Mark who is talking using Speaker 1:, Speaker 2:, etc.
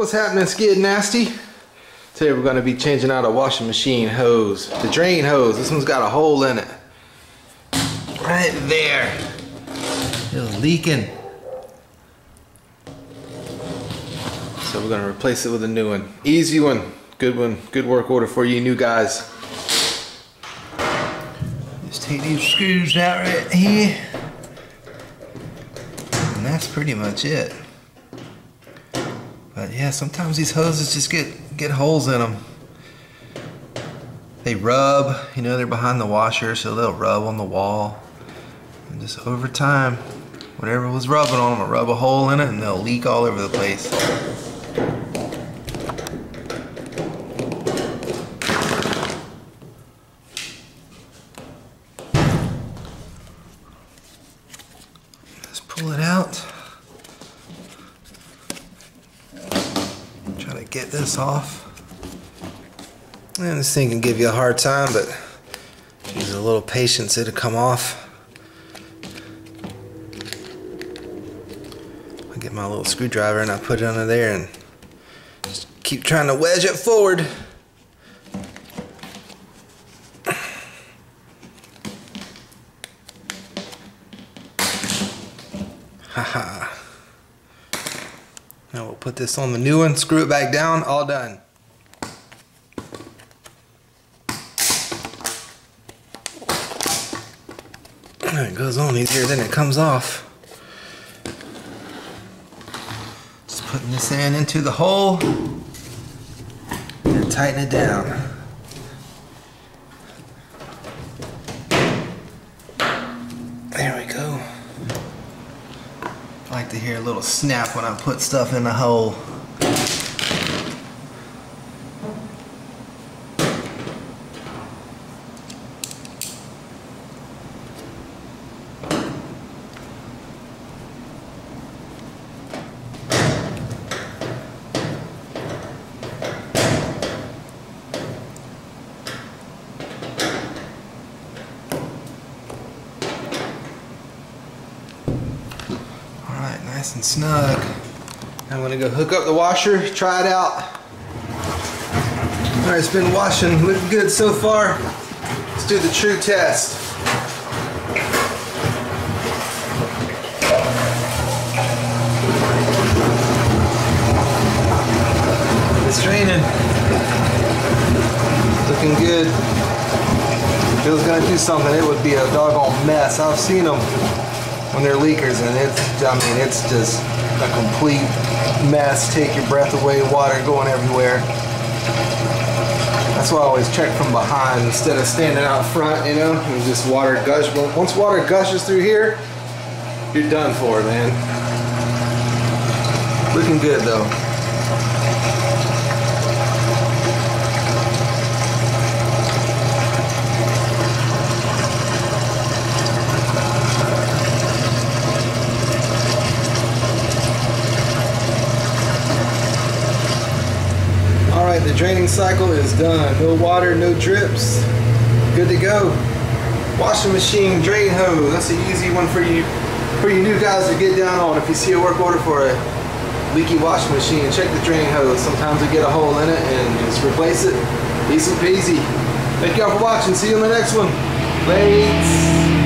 Speaker 1: What's happening, Skid Nasty? Today we're going to be changing out a washing machine hose. The drain hose. This one's got a hole in it. Right there. It was leaking. So we're going to replace it with a new one. Easy one. Good one. Good work order for you new guys. Just take these screws out right here. And that's pretty much it. But yeah, sometimes these hoses just get holes in them. They rub, you know, they're behind the washer, so they'll rub on the wall. And just over time, whatever was rubbing on them will rub a hole in it and they'll leak all over the place. Just pull it out. Try to get this off. And this thing can give you a hard time, but use a little patience, it'll come off. I get my little screwdriver and I put it under there and just keep trying to wedge it forward. Haha. Now we'll put this on the new one, screw it back down, all done. It goes on easier than it comes off. Just putting this into the hole and tighten it down. There we go. I like to hear a little snap when I put stuff in the hole. Nice and snug. I'm gonna go hook up the washer, try it out. Alright, it's been washing, looking good so far. Let's do the true test. It's draining. Looking good. If it was gonna do something, it would be a doggone mess. I've seen them when they're leakers, and it's just a complete mess. Take your breath away, water going everywhere. That's why I always check from behind instead of standing out front, you know, and just water gush. But once water gushes through here, you're done for, man. Looking good though. Alright, the draining cycle is done. No water, no drips. Good to go. Washing machine drain hose. That's an easy one for you new guys to get down on. If you see a work order for a leaky washing machine, check the drain hose. Sometimes we get a hole in it and just replace it. Easy peasy. Thank y'all for watching. See you in the next one. Lates.